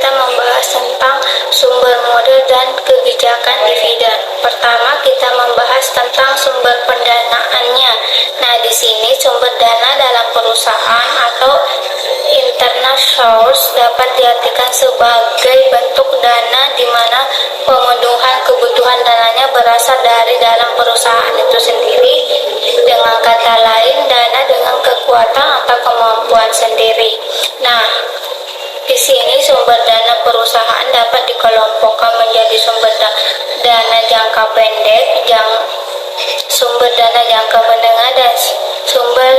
kita membahas tentang sumber modal dan kebijakan dividen. Pertama, kita membahas tentang sumber pendanaannya. Nah, di sini sumber dana dalam perusahaan atau internal source dapat diartikan sebagai bentuk dana di mana pemenuhan kebutuhan dananya berasal dari dalam perusahaan itu sendiri. Dengan kata lain, dana dengan kekuatan atau kemampuan sendiri. Nah, di sini sumber dana perusahaan dapat dikelompokkan menjadi sumber dana jangka pendek, sumber dana jangka menengah, dan sumber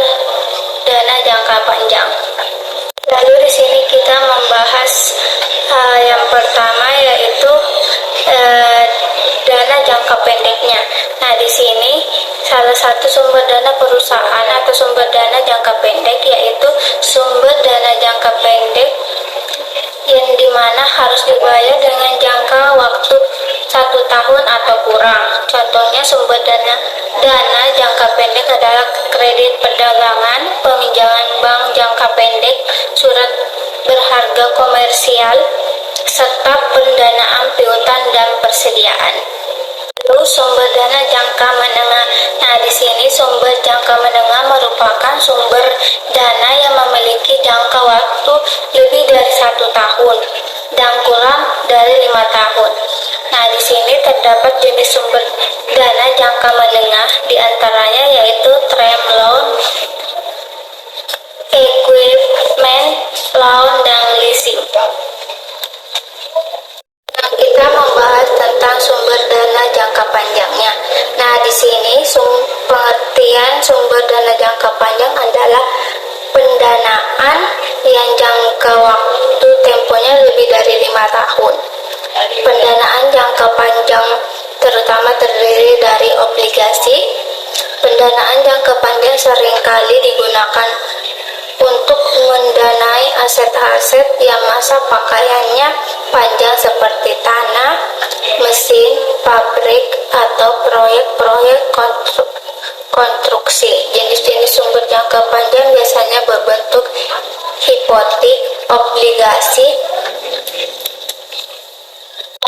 dana jangka panjang. Lalu di sini kita membahas yang pertama, yaitu dana jangka pendeknya. Nah, di sini salah satu sumber dana perusahaan atau sumber dana jangka pendek yaitu sumber dana jangka pendek yang dimana harus dibayar dengan jangka waktu 1 tahun atau kurang. Contohnya sumber dana jangka pendek adalah kredit perdagangan, peminjaman bank jangka pendek, surat berharga komersial, serta pendanaan piutang dan persediaan. Lalu sumber dana jangka menengah. Nah, di sini sumber jangka menengah merupakan sumber dana yang memiliki jangka waktu lebih dari 1 tahun dan kurang dari 5 tahun. Nah, di sini terdapat jenis sumber dana jangka menengah, diantaranya yaitu term loan, equipment loan, dan leasing. Kita membahas tentang sumber dana jangka panjangnya. Nah, di sini pengertian sumber dana jangka panjang adalah pendanaan yang jangka waktu temponya lebih dari 5 tahun. Pendanaan jangka panjang terutama terdiri dari obligasi. Pendanaan jangka panjang seringkali digunakan untuk mendanai aset-aset yang masa pakaiannya panjang seperti tanah, mesin, pabrik, atau proyek-proyek konstruksi. Jenis-jenis sumber jangka panjang biasanya berbentuk hipotek, obligasi.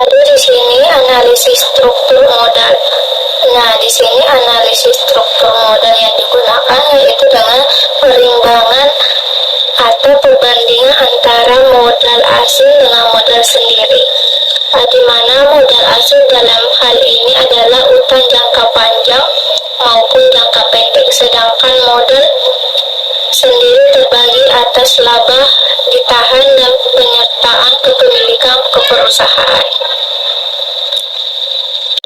Lalu di sini analisis struktur modal. Nah, di sini analisis struktur modal yang digunakan yaitu dengan perimbangan atau perbandingan antara modal asing dengan modal sendiri. Di mana modal asing dalam hal ini adalah utang jangka panjang maupun jangka pendek, sedangkan modal sendiri terbagi atas laba ditahan dan penyertaan kepemilikan ke perusahaan.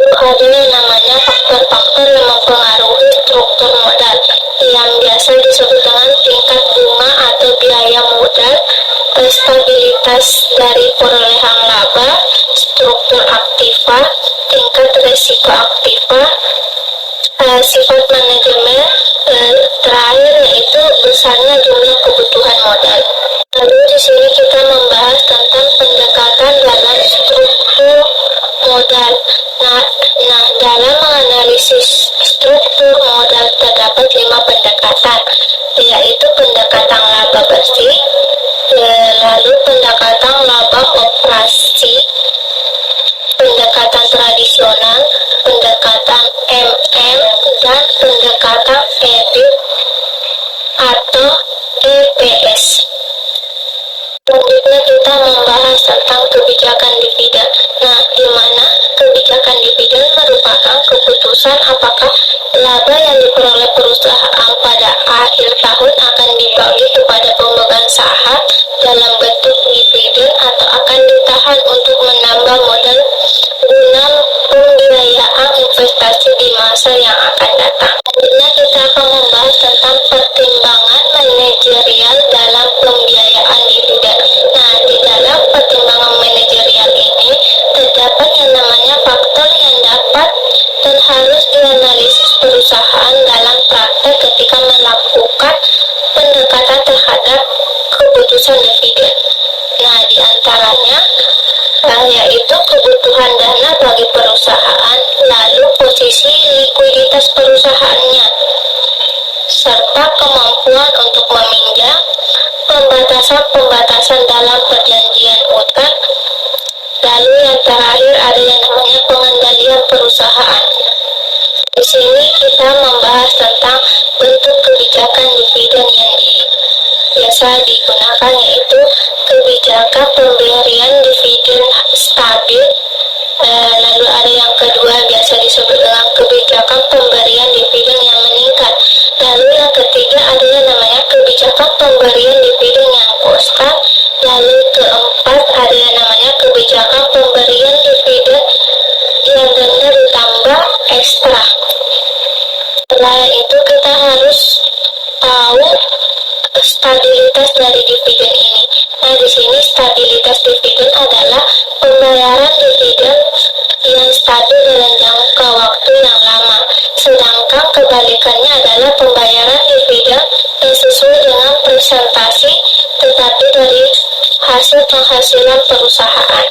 Ada yang namanya faktor-faktor yang mempengaruhi struktur modal yang biasa disebut dengan tingkat bunga atau biaya modal, stabilitas dari perolehan laba, struktur aktiva, tingkat resiko aktiva, sifat manajemen, terakhir yaitu besarnya jumlah kebutuhan modal. Lalu di sini kita membahas tentang pendekatan dalam struktur modal. Nah, dalam menganalisis struktur modal terdapat 5 pendekatan, yaitu pendekatan laba bersih, lalu pendekatan laba operasi, pendekatan tradisional, pendekatan MM, dan pendekatan EBIT atau EPS. Selanjutnya kita membahas tentang kebijakan dividen. Nah, di mana kebijakan dividen merupakan keputusan apakah laba yang diperoleh perusahaan pada akhir tahun akan dibagi kepada pemegang saham dalam bentuk dividen atau akan ditahan untuk menambah modal guna pembiayaan investasi di masa yang akan datang. Selanjutnya kita akan membahas tentang pertimbangan manajerial dalam pembiayaan dividen. Nah, di dalam pertimbangan manajerial ini terdapat yang namanya faktor yang dapat dan harus dianalisis perusahaan dalam praktek ketika melakukan pendekatan terhadap keputusan dividen. Nah, di antaranya yaitu kebutuhan dana bagi perusahaan, lalu posisi likuiditas perusahaannya, serta kemampuan untuk meminjam, pembatasan dalam perjanjian utang, Lalu yang terakhir ada yang namanya pengendalian perusahaan. Di sini kita membahas tentang bentuk kebijakan dividen yang biasa digunakan, yaitu kebijakan pemberian dividen stabil. Lalu ada yang kedua biasa disebut dengan kebijakan pemberian dividen yang meningkat. Lalu yang ketiga ada yang namanya kebijakan pemberian dividen yang konstan. Lalu keempat ada yang namanya kebijakan pemberian dividen yang rendah ditambah ekstra. Setelah itu kita harus tahu stabilitas dari dividen ini. Nah, di sini stabilitas dividen adalah pembayaran dividen yang stabil dalam jangka waktu yang lama. Sedangkan kebalikannya adalah pembayaran dividen yang sesuai dengan presentasi tetapi dari hasil penghasilan perusahaan.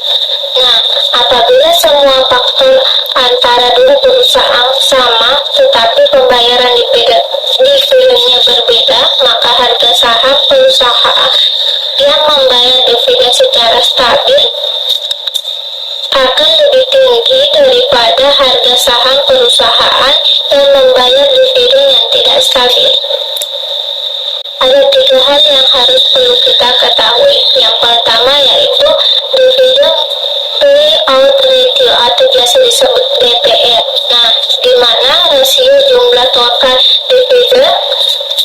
Nah, apabila semua faktor antara dua perusahaan sama tetapi pembayaran dividennya berbeda, maka harga saham perusahaan yang membayar dividen secara stabil akan lebih tinggi daripada harga saham perusahaan yang membayar dividen yang tidak stabil. Ada 3 hal yang harus perlu kita ketahui. Yang pertama yaitu dividen payout ratio atau biasa disebut DPR. Nah, di mana rasio jumlah total dividen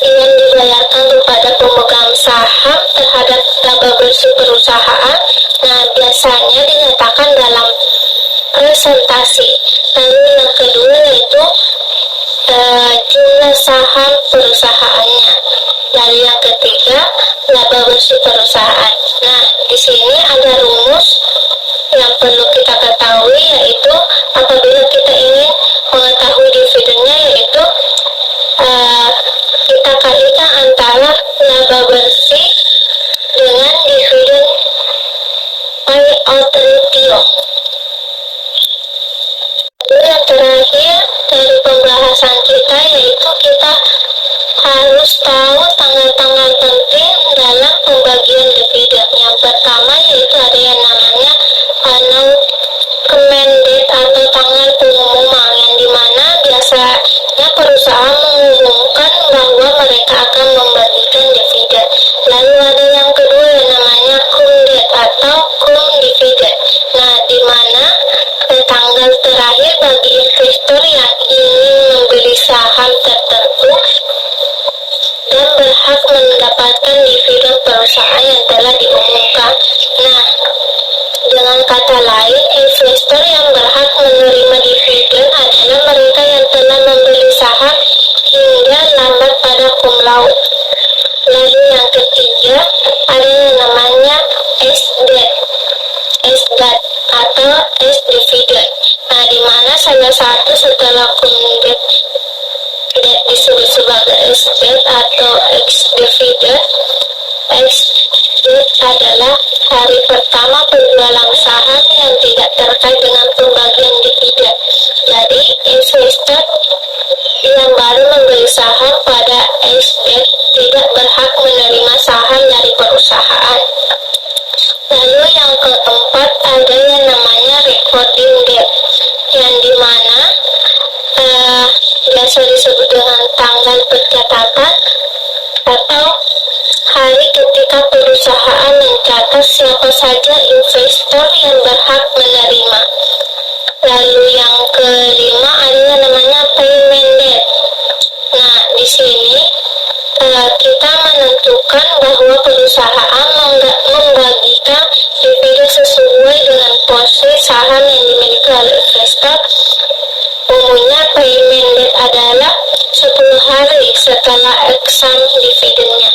yang dibayarkan kepada pemegang saham terhadap laba bersih perusahaan. Nah, biasanya dinyatakan dalam presentasi. Lalu yang kedua yaitu jumlah saham perusahaannya. Lalu yang ketiga laba bersih perusahaan. Nah, di sini ada rumus yang perlu kita ketahui, yaitu apabila kita ingin mengetahui dividennya, yaitu kita kalikan antara laba bersih dengan dividen payout ratio. Lalu yang terakhir dari pembahasan kita yaitu kita harus tahu tanggal-tanggal penting dalam pembagian dividen. Yang pertama yaitu ada yang namanya announcement date atau tanggal pengumuman, yang dimana biasanya perusahaan mengumumkan bahwa mereka akan membagikan dividen. Lalu ada yang kedua yang namanya cum date atau cum dividen. Nah, dimana tanggal terakhir bagi investor yang ingin membeli saham tertentu dan berhak mendapatkan dividen perusahaan yang telah diumumkan. Nah, dengan kata lain, investor yang berhak menerima dividen adalah mereka yang telah membeli saham hingga lambat pada cum laude. Lalu yang ketiga ada yang namanya S-date atau S-dividend. Nah, di mana salah satu setelah cum date disebut sebagai S-date atau X-dividend. X-date adalah hari pertama penjualan saham yang tidak terkait dengan pembagian dividen. Jadi, investor yang baru membeli saham pada X-date tidak berhak menerima saham dari perusahaan. Lalu yang keempat ada yang namanya recording date, yang dimana biasa disebut dengan tanggal pencatatan atau hari ketika perusahaan mencatat siapa saja investor yang berhak menerima. Lalu yang kelima ada yang namanya payment date. Nah, di sini kita menentukan bahwa perusahaan membagikan dividen sesuai dengan porsi saham yang dimiliki oleh investor. Umumnya payment date adalah 10 hari setelah eksam dividennya.